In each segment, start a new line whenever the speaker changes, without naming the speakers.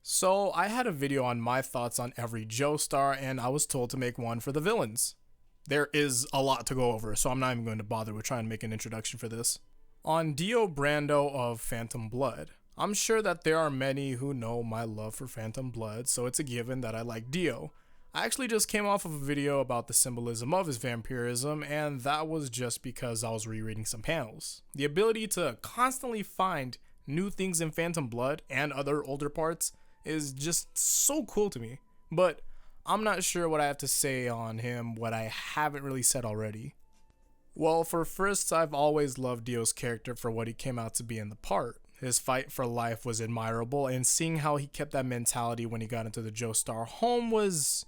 So I had a video on my thoughts on every Joestar, and I was told to make one for the villains. There is a lot to go over, so I'm not even going to bother with trying to make an introduction for this. On Dio Brando of Phantom Blood, I'm sure that there are many who know my love for Phantom Blood, so it's a given that I like Dio. I actually just came off of a video about the symbolism of his vampirism, and that was just because I was rereading some panels. The ability to constantly find new things in Phantom Blood and other older parts is just so cool to me. But I'm not sure what I have to say on him, what I haven't really said already. Well, for first, I've always loved Dio's character for what he came out to be in the part. His fight for life was admirable, and seeing how he kept that mentality when he got into the Joestar home was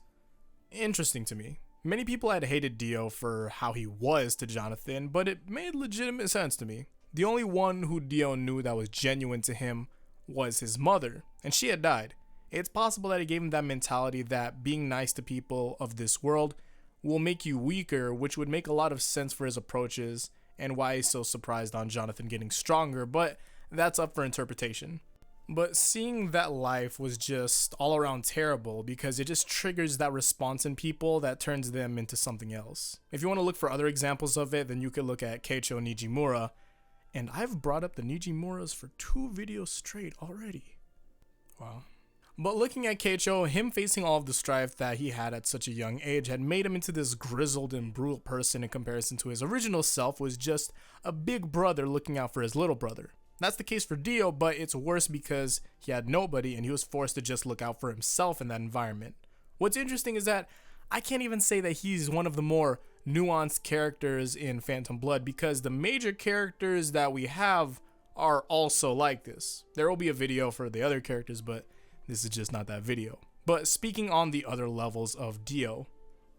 interesting to me. Many people had hated Dio for how he was to Jonathan, but it made legitimate sense to me. The only one who Dio knew that was genuine to him was his mother, and she had died. It's possible that he gave him that mentality that being nice to people of this world will make you weaker, which would make a lot of sense for his approaches and why he's so surprised on Jonathan getting stronger, but that's up for interpretation. But seeing that life was just all around terrible because it just triggers that response in people that turns them into something else. If you want to look for other examples of it, then you could look at Keicho Nijimura, and I've brought up the Nijimuras for 2 videos straight already. Wow. But looking at Keicho, him facing all of the strife that he had at such a young age had made him into this grizzled and brutal person in comparison to his original self was just a big brother looking out for his little brother. That's the case for Dio, but it's worse because he had nobody and he was forced to just look out for himself in that environment. What's interesting is that I can't even say that he's one of the more nuanced characters in Phantom Blood because the major characters that we have are also like this. There will be a video for the other characters, but this is just not that video. But speaking on the other levels of Dio,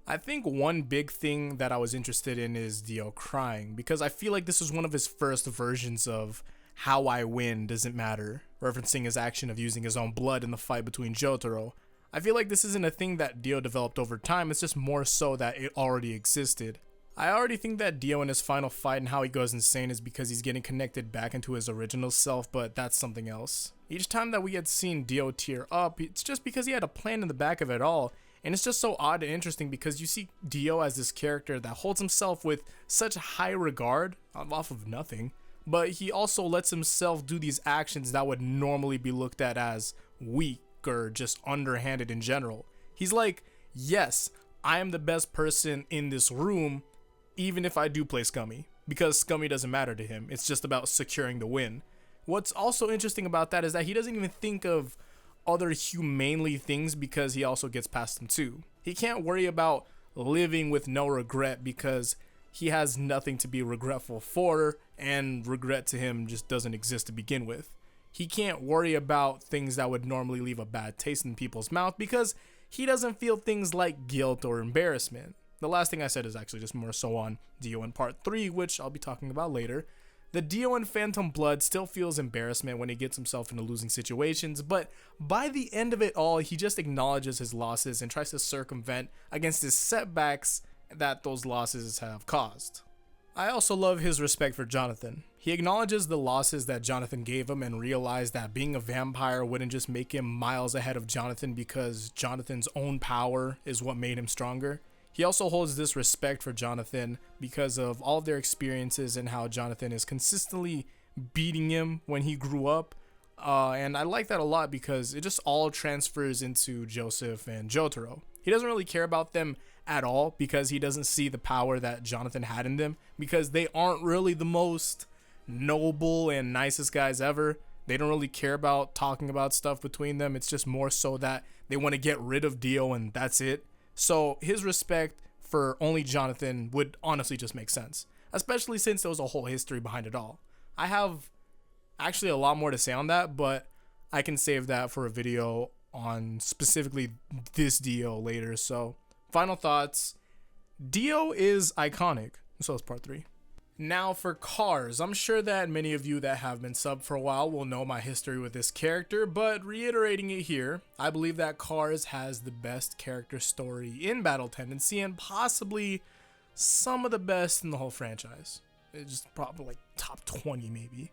I think one big thing that I was interested in is Dio crying because I feel like this was one of his first versions of how I win doesn't matter, referencing his action of using his own blood in the fight between Jotaro. I feel like this isn't a thing that Dio developed over time, it's just more so that it already existed. I already think that Dio in his final fight and how he goes insane is because he's getting connected back into his original self, but that's something else. Each time that we had seen Dio tear up, it's just because he had a plan in the back of it all, and it's just so odd and interesting because you see Dio as this character that holds himself with such high regard off of nothing, but he also lets himself do these actions that would normally be looked at as weak or just underhanded in general. He's like, yes, I am the best person in this room, even if I do play Scummy, because Scummy doesn't matter to him. It's just about securing the win. What's also interesting about that is that he doesn't even think of other humanely things because he also gets past them too. He can't worry about living with no regret because he has nothing to be regretful for, and regret to him just doesn't exist to begin with. He can't worry about things that would normally leave a bad taste in people's mouth because he doesn't feel things like guilt or embarrassment. The last thing I said is actually just more so on Dio in part 3, which I'll be talking about later. The Dio in Phantom Blood still feels embarrassment when he gets himself into losing situations, but by the end of it all, he just acknowledges his losses and tries to circumvent against his setbacks that those losses have caused. I also love his respect for Jonathan. He acknowledges the losses that Jonathan gave him and realized that being a vampire wouldn't just make him miles ahead of Jonathan because Jonathan's own power is what made him stronger. He also holds this respect for Jonathan because of all of their experiences and how Jonathan is consistently beating him when he grew up. And I like that a lot because it just all transfers into Joseph and Jotaro. He doesn't really care about them at all because he doesn't see the power that Jonathan had in them because they aren't really the most noble and nicest guys ever. They don't really care about talking about stuff between them. It's just more so that they want to get rid of Dio and that's it. So his respect for only Jonathan would honestly just make sense, especially since there was a whole history behind it all. I have actually a lot more to say on that, but I can save that for a video on specifically this Dio later. So final thoughts, Dio is iconic. So is part 3. Now for cars, I'm sure that many of you that have been subbed for a while will know my history with this character, but reiterating it here, I believe that Cars has the best character story in Battle Tendency and possibly some of the best in the whole franchise. It's just probably like top 20 maybe.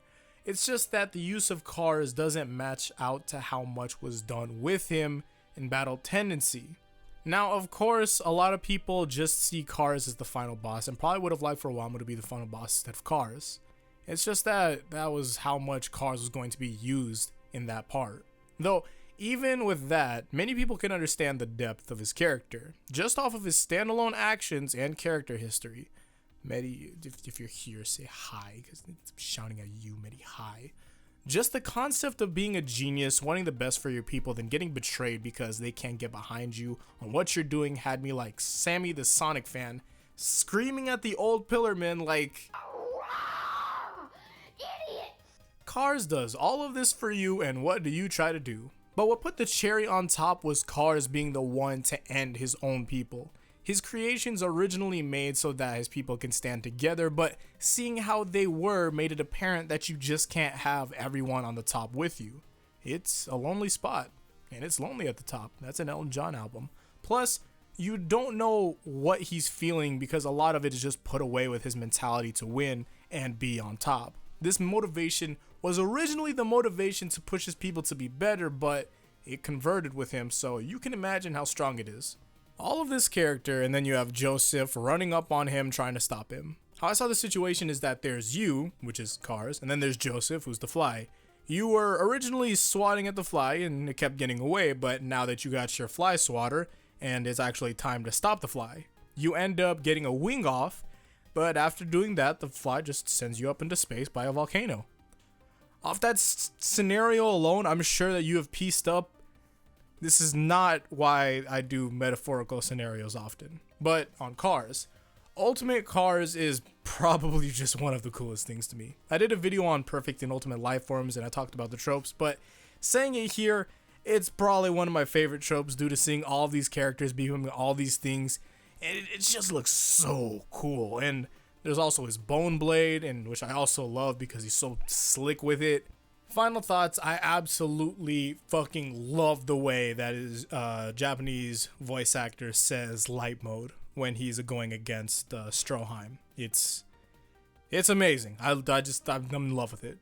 It's just that the use of cars doesn't match out to how much was done with him in Battle Tendency. Now, of course, a lot of people just see Cars as the final boss and probably would have liked for Wama to be the final boss instead of Cars. It's just that that was how much Cars was going to be used in that part. Though, even with that, many people can understand the depth of his character, just off of his standalone actions and character history. Medi, if you're here, say hi, because I'm shouting at you, Medi, hi. Just the concept of being a genius, wanting the best for your people, then getting betrayed because they can't get behind you on what you're doing had me like Sammy the Sonic fan, screaming at the old Pillarman like, idiot! Cars does all of this for you, and what do you try to do? But what put the cherry on top was Cars being the one to end his own people. His creations originally made so that his people can stand together, but seeing how they were made it apparent that you just can't have everyone on the top with you. It's a lonely spot, and it's lonely at the top. That's an Elton John album. Plus, you don't know what he's feeling because a lot of it is just put away with his mentality to win and be on top. This motivation was originally the motivation to push his people to be better, but it converted with him, so you can imagine how strong it is. All of this character, and then you have Joseph running up on him trying to stop him. How I saw the situation is that there's you, which is Cars, and then there's Joseph, who's the Fly. You were originally swatting at the Fly and it kept getting away, but now that you got your Fly swatter and it's actually time to stop the Fly, you end up getting a wing off, but after doing that, the Fly just sends you up into space by a volcano. Off that scenario alone, I'm sure that you have pieced up. This is not why I do metaphorical scenarios often, but on Cars. Ultimate Cars is probably just one of the coolest things to me. I did a video on perfect and ultimate life forms and I talked about the tropes, but saying it here, it's probably one of my favorite tropes due to seeing all of these characters becoming all these things, and it just looks so cool. And there's also his Bone Blade, and which I also love because he's so slick with it. Final thoughts, I absolutely fucking love the way that his Japanese voice actor says light mode when he's going against Stroheim. It's amazing. I'm in love with it.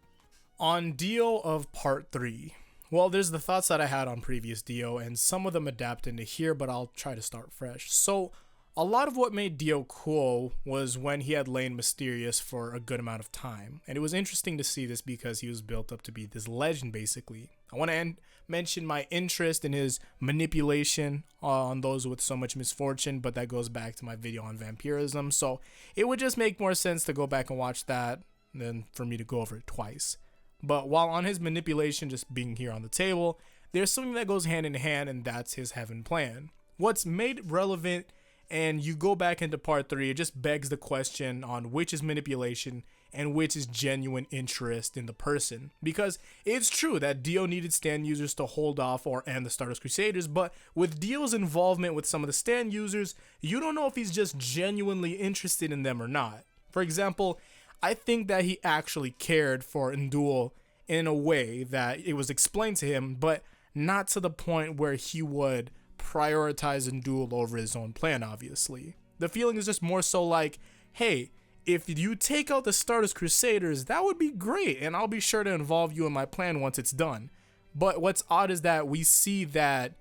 On Dio of Part 3, well, there's the thoughts that I had on previous Dio, and some of them adapt into here, but I'll try to start fresh. So, a lot of what made Dio cool was when he had lain mysterious for a good amount of time. And it was interesting to see this because he was built up to be this legend, basically. I want to mention my interest in his manipulation on those with so much misfortune, but that goes back to my video on vampirism. So it would just make more sense to go back and watch that than for me to go over it twice. But while on his manipulation just being here on the table, there's something that goes hand in hand, and that's his heaven plan. What's made relevant, and you go back into Part 3, it just begs the question on which is manipulation and which is genuine interest in the person. Because it's true that Dio needed stand users to hold off or end the Stardust Crusaders, but with Dio's involvement with some of the stand users, you don't know if he's just genuinely interested in them or not. For example, I think that he actually cared for Indul in a way that it was explained to him, but not to the point where he would prioritize Indul over his own plan, obviously. The feeling is just more so like, hey, if you take out the Stardust Crusaders, that would be great, and I'll be sure to involve you in my plan once it's done. But what's odd is that we see that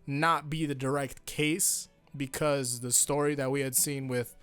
not be the direct case, because the story that we had seen with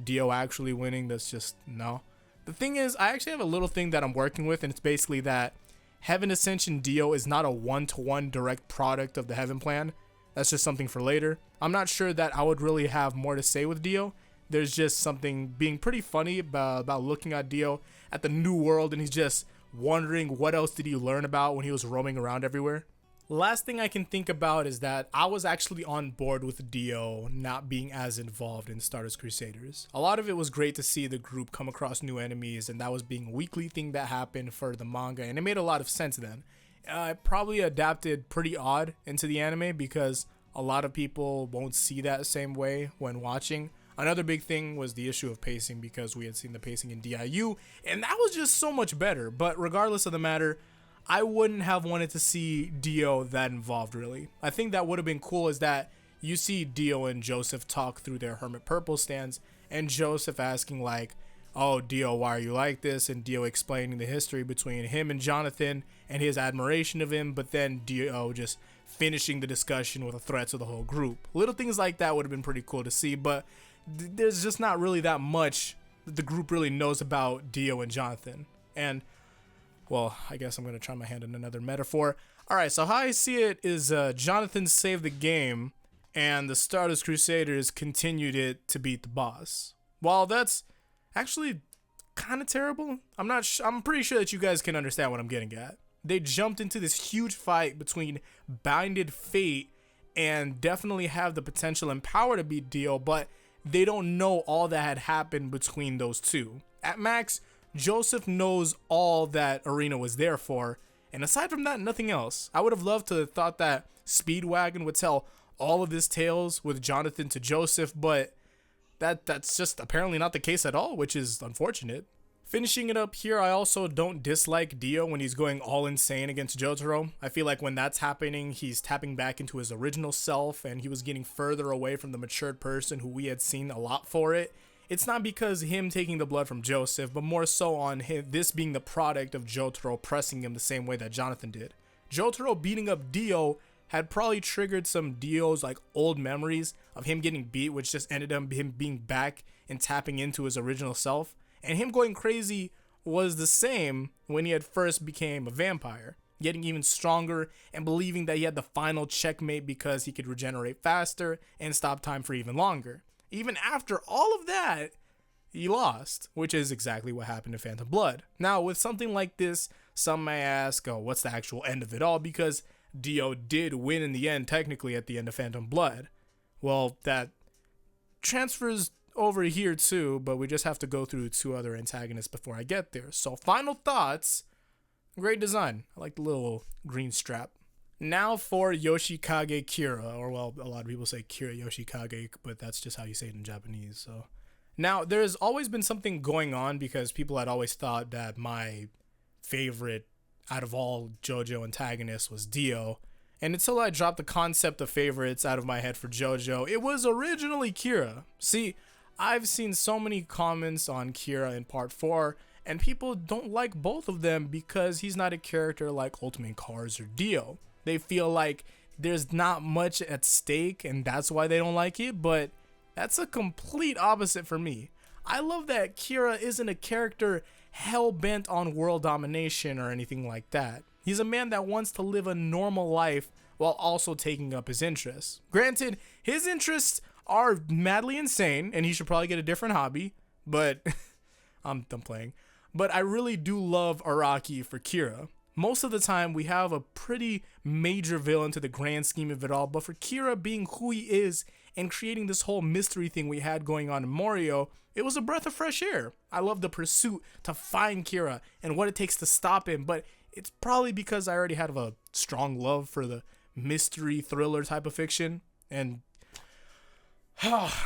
Dio actually winning, that's just, no. The thing is, I actually have a little thing that I'm working with, and it's basically that Heaven Ascension Dio is not a one-to-one direct product of the Heaven Plan. That's just something for later. I'm not sure that I would really have more to say with Dio. There's just something being pretty funny about looking at Dio at the new world, and he's just wondering what else did he learn about when he was roaming around everywhere. Last thing I can think about is that I was actually on board with Dio not being as involved in Stardust Crusaders. A lot of it was great to see the group come across new enemies, and that was being a weekly thing that happened for the manga, and it made a lot of sense then. It probably adapted pretty odd into the anime because a lot of people won't see that same way when watching. Another big thing was the issue of pacing because we had seen the pacing in DIU, and that was just so much better. But regardless of the matter, I wouldn't have wanted to see Dio that involved, really. I think that would have been cool is that you see Dio and Joseph talk through their Hermit Purple stands, and Joseph asking like, oh, Dio, why are you like this? And Dio explaining the history between him and Jonathan and his admiration of him, but then Dio just finishing the discussion with a threat to the whole group. Little things like that would have been pretty cool to see, but there's just not really that much that the group really knows about Dio and Jonathan. And, well, I guess I'm going to try my hand in another metaphor. Alright, so how I see it is Jonathan saved the game, and the Stardust Crusaders continued it to beat the boss. While that's actually kind of terrible, I'm pretty sure that you guys can understand what I'm getting at. They jumped into this huge fight between Binded Fate and definitely have the potential and power to beat Dio, but they don't know all that had happened between those two. At max, Joseph knows all that Arena was there for, and aside from that, nothing else. I would have loved to have thought that Speedwagon would tell all of his tales with Jonathan to Joseph, but that's just apparently not the case at all, which is unfortunate. Finishing it up here, I also don't dislike Dio when he's going all insane against Jotaro. I feel like when that's happening, he's tapping back into his original self, and he was getting further away from the matured person who we had seen a lot for it. It's not because him taking the blood from Joseph, but more so on this being the product of Jotaro pressing him the same way that Jonathan did. Jotaro beating up Dio had probably triggered some Dio's like old memories of him getting beat, which just ended up him being back and tapping into his original self. And him going crazy was the same when he had first became a vampire, getting even stronger and believing that he had the final checkmate because he could regenerate faster and stop time for even longer. Even after all of that, he lost, which is exactly what happened to Phantom Blood. Now, with something like this, some may ask, oh, what's the actual end of it all? Because Dio did win in the end, technically, at the end of Phantom Blood. Well, that transfers over here too, but we just have to go through two other antagonists before I get there. So, final thoughts. Great design. I like the little green strap. Now for Yoshikage Kira, or well, a lot of people say Kira Yoshikage, but that's just how you say it in Japanese. So, now there's always been something going on because people had always thought that my favorite out of all JoJo antagonists was Dio. And until I dropped the concept of favorites out of my head for JoJo, it was originally Kira. See, I've seen so many comments on Kira in part 4, and people don't like both of them because he's not a character like Ultimate Cars or Dio. They feel like there's not much at stake, and that's why they don't like it, but that's a complete opposite for me. I love that Kira isn't a character hell-bent on world domination or anything like that. He's a man that wants to live a normal life while also taking up his interests. Granted, his interests are madly insane, and he should probably get a different hobby, but I'm playing. But I really do love Araki for Kira. Most of the time, we have a pretty major villain to the grand scheme of it all, but for Kira being who he is and creating this whole mystery thing we had going on in Mario, it was a breath of fresh air. I love the pursuit to find Kira and what it takes to stop him, but it's probably because I already have a strong love for the mystery thriller type of fiction. And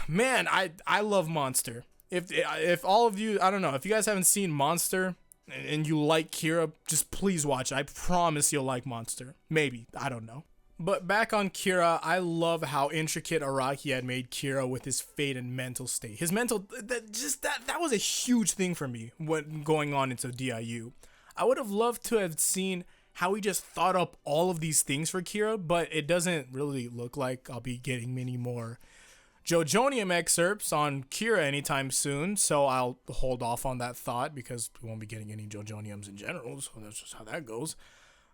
man, I love Monster. If all of you, I don't know, if you guys haven't seen Monster and you like Kira, just please watch it. I promise you'll like Monster. Maybe, I don't know. But back on Kira, I love how intricate Araki had made Kira with his fate and mental state. His mental, that was a huge thing for me when going on into DIU. I would have loved to have seen how he just thought up all of these things for Kira, but it doesn't really look like I'll be getting many more JoJonium excerpts on Kira anytime soon, so I'll hold off on that thought because we won't be getting any JoJoniums in general, so that's just how that goes.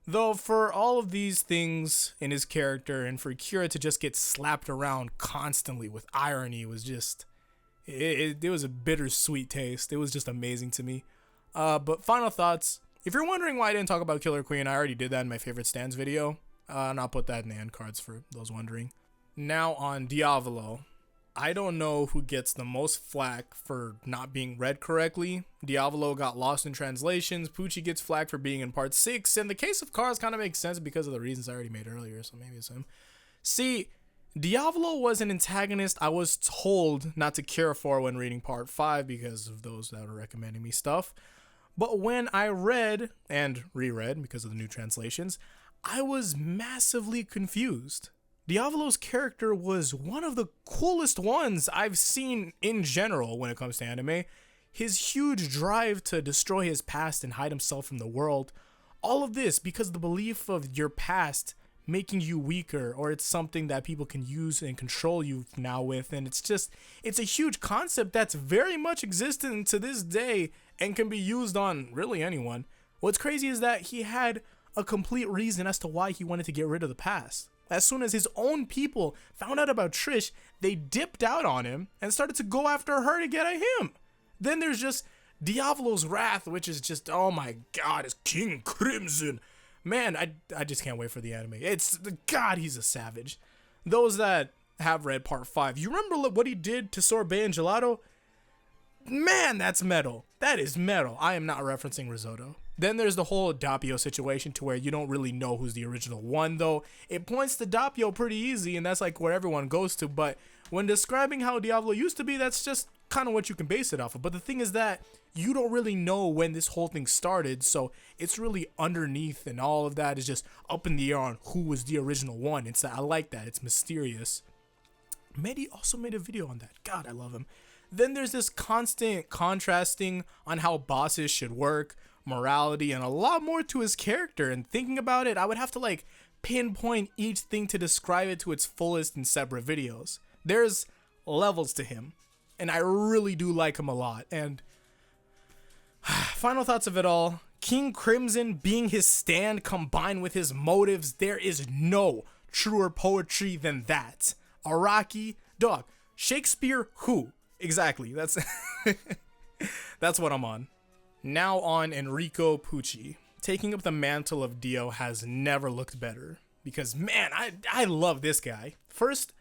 Though for all of these things in his character and for Kira to just get slapped around constantly with irony was just, it was a bittersweet taste. It was just amazing to me. But final thoughts. If you're wondering why I didn't talk about Killer Queen, I already did that in my favorite stands video, and I'll put that in the end cards for those wondering. Now on Diavolo. I don't know who gets the most flack for not being read correctly. Diavolo got lost in translations, Pucci gets flack for being in part 6, and the case of Cars kind of makes sense because of the reasons I already made earlier, so maybe it's him. See, Diavolo was an antagonist I was told not to care for when reading part 5 because of those that were recommending me stuff. But when I read and reread because of the new translations, I was massively confused. Diavolo's character was one of the coolest ones I've seen in general when it comes to anime. his huge drive to destroy his past and hide himself from the world. All of this because the belief of your past making you weaker, or it's something that people can use and control you now with. And it's a huge concept that's very much existent to this day and can be used on really anyone. What's crazy is that he had a complete reason as to why he wanted to get rid of the past. As soon as his own people found out about Trish, they dipped out on him and started to go after her to get at him. Then there's just Diavolo's wrath, which is just, oh my god, it's King Crimson. Man, I just can't wait for the anime. God, he's a savage. Those that have read part 5, you remember what he did to Sorbet and Gelato? Man, that's metal. That is metal. I am not referencing Risotto. Then there's the whole Doppio situation to where you don't really know who's the original one, though it points to Doppio pretty easy, and that's like where everyone goes to. But when describing how Diavolo used to be, that's just kind of what you can base it off of. But the thing is that you don't really know when this whole thing started, so it's really underneath, and all of that is just up in the air on who was the original one. I like that. It's mysterious. Mehdi also made a video on that. God, I love him. Then there's this constant contrasting on how bosses should work, morality, and a lot more to his character. And thinking about it, I would have to like pinpoint each thing to describe it to its fullest in separate videos. There's levels to him, and I really do like him a lot. And final thoughts of it all, King Crimson being his stand combined with his motives, there is no truer poetry than that. Araki, dog, Shakespeare who? Exactly, that's that's what I'm on. Now on Enrico Pucci. Taking up the mantle of Dio has never looked better. Because man, I love this guy. First,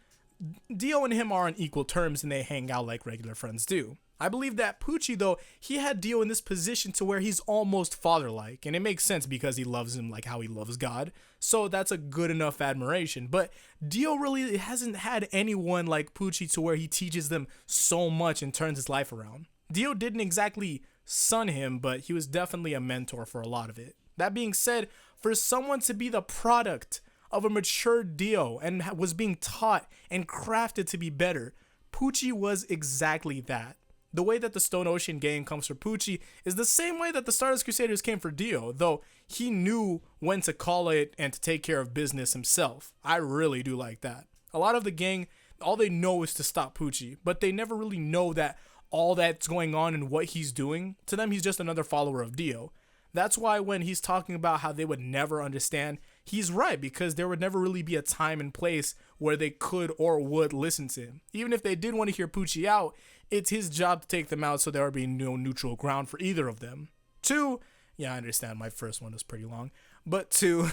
Dio and him are on equal terms and they hang out like regular friends do. I believe that Pucci, though, he had Dio in this position to where he's almost father-like, and it makes sense because he loves him like how he loves God, so that's a good enough admiration. But Dio really hasn't had anyone like Pucci to where he teaches them so much and turns his life around. Dio didn't exactly son him, but he was definitely a mentor for a lot of it. That being said, for someone to be the product of a mature Dio and was being taught and crafted to be better, Pucci was exactly that. The way that the Stone Ocean gang comes for Pucci is the same way that the Stardust Crusaders came for Dio, though he knew when to call it and to take care of business himself. I really do like that. A lot of the gang, all they know is to stop Pucci, but they never really know that all that's going on and what he's doing. To them, he's just another follower of Dio. That's why when he's talking about how they would never understand, he's right, because there would never really be a time and place where they could or would listen to him. Even if they did want to hear Pucci out, it's his job to take them out so there would be no neutral ground for either of them. 2, yeah, I understand my first one was pretty long, but 2,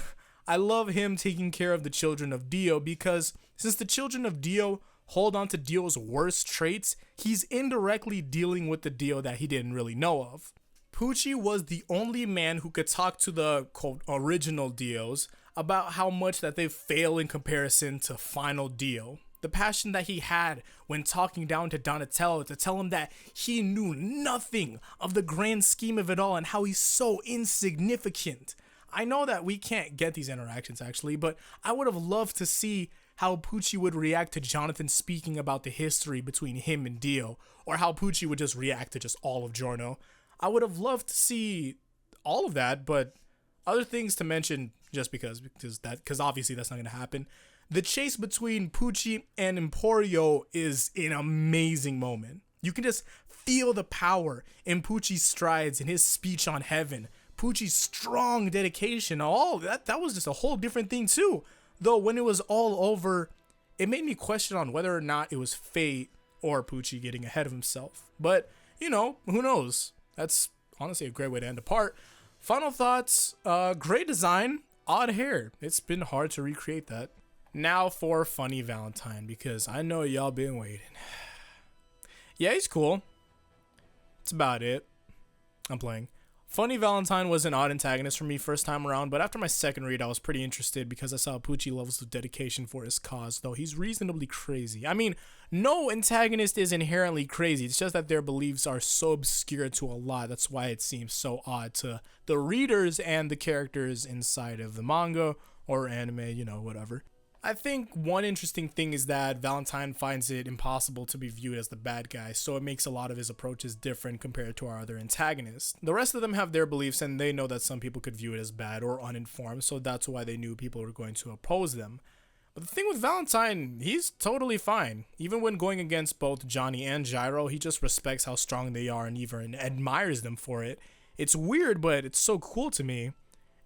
I love him taking care of the children of Dio because since the children of Dio hold on to Dio's worst traits, he's indirectly dealing with the Dio that he didn't really know of. Pucci was the only man who could talk to the, quote, original Dios about how much that they fail in comparison to final Dio. The passion that he had when talking down to Donatello to tell him that he knew nothing of the grand scheme of it all and how he's so insignificant. I know that we can't get these interactions actually, but I would have loved to see how Pucci would react to Jonathan speaking about the history between him and Dio, or how Pucci would just react to just all of Giorno. I would have loved to see all of that, but other things to mention just because obviously that's not going to happen. The chase between Pucci and Emporio is an amazing moment. You can just feel the power in Pucci's strides and his speech on heaven. Pucci's strong dedication, all that was just a whole different thing too. Though when it was all over, it made me question on whether or not it was fate or Pucci getting ahead of himself. But, you know, who knows? That's honestly a great way to end a part. Final thoughts, great design, odd hair. It's been hard to recreate that. Now for Funny Valentine, because I know y'all been waiting. Yeah, he's cool. That's about it. I'm playing. Funny Valentine was an odd antagonist for me first time around, but after my second read, I was pretty interested because I saw Pucci levels of dedication for his cause, though he's reasonably crazy. I mean, no antagonist is inherently crazy. It's just that their beliefs are so obscure to a lot. That's why it seems so odd to the readers and the characters inside of the manga or anime, you know, whatever. I think one interesting thing is that Valentine finds it impossible to be viewed as the bad guy, so it makes a lot of his approaches different compared to our other antagonists. The rest of them have their beliefs, and they know that some people could view it as bad or uninformed, so that's why they knew people were going to oppose them. But the thing with Valentine, he's totally fine. Even when going against both Johnny and Gyro, he just respects how strong they are and even admires them for it. It's weird, but it's so cool to me.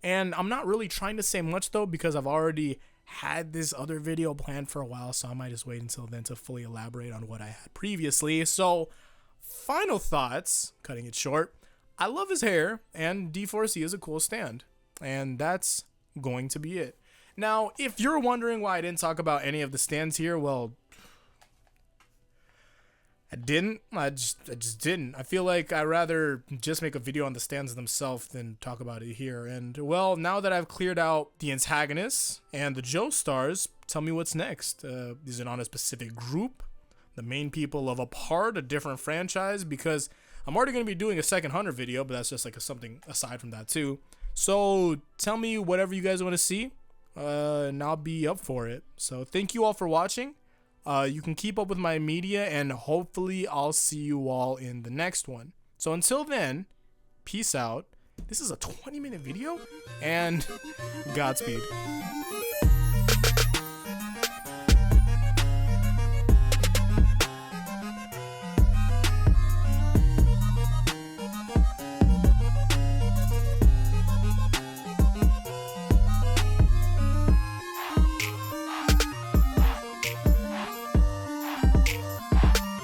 And I'm not really trying to say much though, because I've already had this other video planned for a while, so I might just wait until then to fully elaborate on what I had previously. So, final thoughts, cutting it short. I love his hair, and D4C is a cool stand. And that's going to be it. Now, if you're wondering why I didn't talk about any of the stands here, well, I just didn't. I feel like I'd rather just make a video on the stands themselves than talk about it here. And, well, now that I've cleared out the antagonists and the Joestars, tell me what's next. Is it on a specific group? The main people of a part, a different franchise? Because I'm already going to be doing a second Hunter video, but that's just like something aside from that too. So tell me whatever you guys want to see, and I'll be up for it. So thank you all for watching. You can keep up with my media, and hopefully I'll see you all in the next one. So until then, peace out. This is a 20-minute video, and Godspeed.